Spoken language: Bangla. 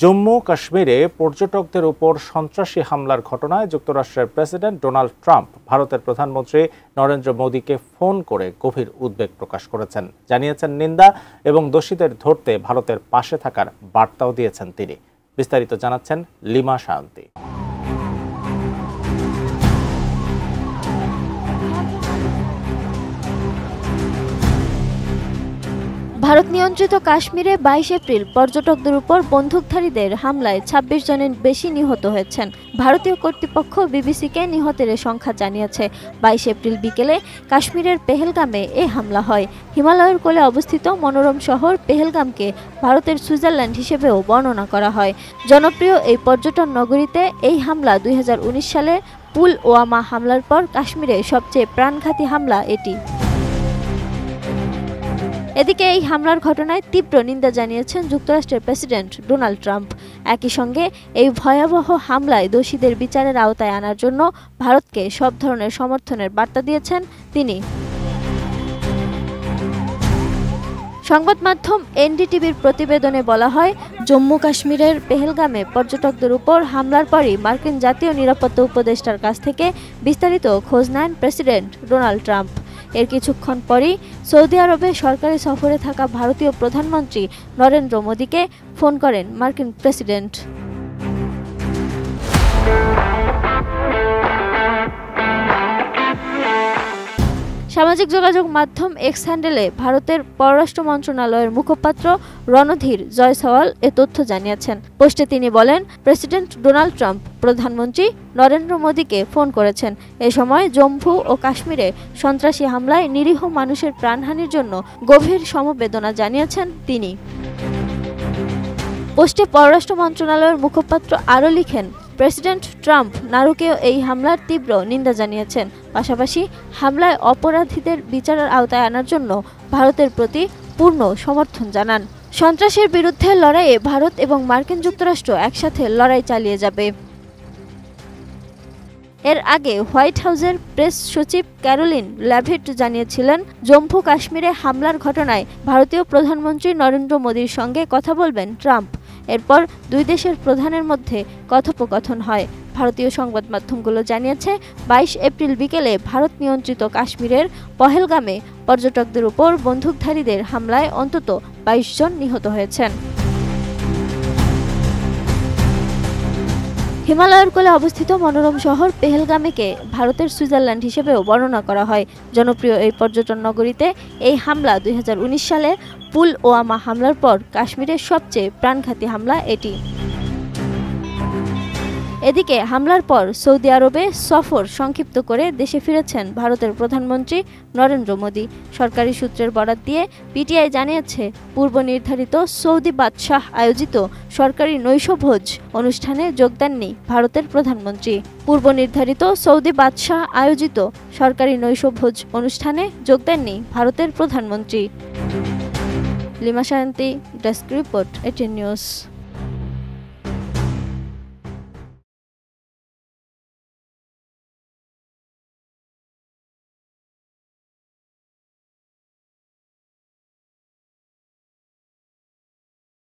জম্মু কাশ্মীরে পর্যটকদের উপর সন্ত্রাসী হামলার ঘটনায় যুক্তরাষ্ট্রের প্রেসিডেন্ট ডোনাল্ড ট্রাম্প ভারতের প্রধানমন্ত্রী নরেন্দ্র মোদীকে ফোন করে গভীর উদ্বেগ প্রকাশ করেছেন, জানিয়েছেন নিন্দা এবং দোষীদের ধরতে ভারতের পাশে থাকার বার্তাও দিয়েছেন তিনি। বিস্তারিত জানাচ্ছেন লিমা শায়ন্তী। ভারত নিয়ন্ত্রিত কাশ্মীরে 22 এপ্রিল পর্যটকদের উপর বন্দুকধারীদের হামলায় 26 জনের বেশি নিহত হয়েছেন। ভারতীয় কর্তৃপক্ষ বিবিসিকে নিহতের সংখ্যা জানিয়েছে। 22 এপ্রিল বিকেলে কাশ্মীরের পেহেলগামে এই হামলা হয়। হিমালয়ের কোলে অবস্থিত মনোরম শহর পেহেলগামকে ভারতের সুইজারল্যান্ড হিসেবেও বর্ণনা করা হয়। জনপ্রিয় এই পর্যটন নগরীতে এই হামলা 2019 সালে পুলওয়ামা হামলার পর কাশ্মীরে সবচেয়ে প্রাণঘাতী হামলা এটি। এদিকে এই হামলার ঘটনায় তীব্র নিন্দা জানিয়েছেন যুক্তরাষ্ট্রের প্রেসিডেন্ট ডোনাল্ড ট্রাম্প। একই সঙ্গে এই ভয়াবহ হামলায় দোষীদের বিচারের আওতায় আনার জন্য ভারতকে সব ধরনের সমর্থনের বার্তা দিয়েছেন তিনি। সংবাদ মাধ্যম এনডিটিভির প্রতিবেদনে বলা হয়, জম্মু কাশ্মীরের পেহেলগামে পর্যটকদের উপর হামলার পরই মার্কিন জাতীয় নিরাপত্তা উপদেষ্টার কাছ থেকে বিস্তারিত খোঁজ নেন প্রেসিডেন্ট ডোনাল্ড ট্রাম্প। এর কিছুক্ষণ পরই সৌদি আরবে সরকারি সফরে থাকা ভারতীয় প্রধানমন্ত্রী নরেন্দ্র মোদীকে ফোন করেন মার্কিন প্রেসিডেন্ট। সামাজিক যোগাযোগ মাধ্যম এক্স হ্যান্ডেলে ভারতের পররাষ্ট্র মন্ত্রণালয়ের মুখপাত্র রণধীর জয়সওয়াল এ তথ্য জানিয়েছেন। পোস্টে তিনি বলেন, প্রেসিডেন্ট ডোনাল্ড ট্রাম্প প্রধানমন্ত্রী নরেন্দ্র মোদীকে ফোন করেছেন। এ সময় জম্মু ও কাশ্মীরে সন্ত্রাসী হামলায় নিরীহ মানুষের প্রাণহানির জন্য গভীর সমবেদনা জানিয়েছেন তিনি। পোস্টে পররাষ্ট্র মন্ত্রণালয়ের মুখপাত্র আরও লিখেন, প্রেসিডেন্ট ট্রাম্প নারকীয় এই হামলার তীব্র নিন্দা জানিয়েছেন। পাশাপাশি হামলায় অপরাধীদের বিচারের আওতায় আনার জন্য ভারতের প্রতি পূর্ণ সমর্থন জানান। সন্ত্রাসের বিরুদ্ধে লড়াইয়ে ভারত এবং মার্কিন যুক্তরাষ্ট্র একসাথে লড়াই চালিয়ে যাবে। এর আগে হোয়াইট হাউসের প্রেস সচিব ক্যারোলিন ল্যাভিট জানিয়েছিলেন, জম্মু কাশ্মীরে হামলার ঘটনায় ভারতীয় প্রধানমন্ত্রী নরেন্দ্র মোদীর সঙ্গে কথা বলবেন ট্রাম্প। এরপর দুই দেশের প্রধানের মধ্যে কথোপকথন হয়। ভারতীয় সংবাদ মাধ্যমগুলো জানিয়েছে, 22 এপ্রিল বিকেলে ভারত নিয়ন্ত্রিত কাশ্মীরের পহেলগামে পর্যটকদের উপর বন্দুকধারীদের হামলায় অন্তত 22 জন নিহত হয়েছেন। হিমালয়ের কোলে অবস্থিত মনোরম শহর পেহেলগামকে ভারতের সুইজারল্যান্ড হিসেবেও বর্ণনা করা হয়। জনপ্রিয় এই পর্যটন নগরীতে এই হামলা 2019 সালে পুলওয়ামা হামলার পর কাশ্মীরের সবচেয়ে প্রাণঘাতী হামলা এটি। এদিকে হামলার পর সৌদি আরবে সফর সংক্ষিপ্ত করে দেশে ফিরেছেন ভারতের প্রধানমন্ত্রী নরেন্দ্র মোদী। সরকারি সূত্রের বরাত দিয়ে পিটিআই জানিয়েছে, পূর্ব নির্ধারিত সৌদি বাদশাহ আয়োজিত সরকারি নৈশভোজ অনুষ্ঠানে যোগ দেননি ভারতের প্রধানমন্ত্রী। পূর্ব নির্ধারিত সৌদি বাদশাহ আয়োজিত সরকারি নৈশভোজ অনুষ্ঠানে যোগ দেননি ভারতের প্রধানমন্ত্রী। Lima Shayanti, desk report, ATN news.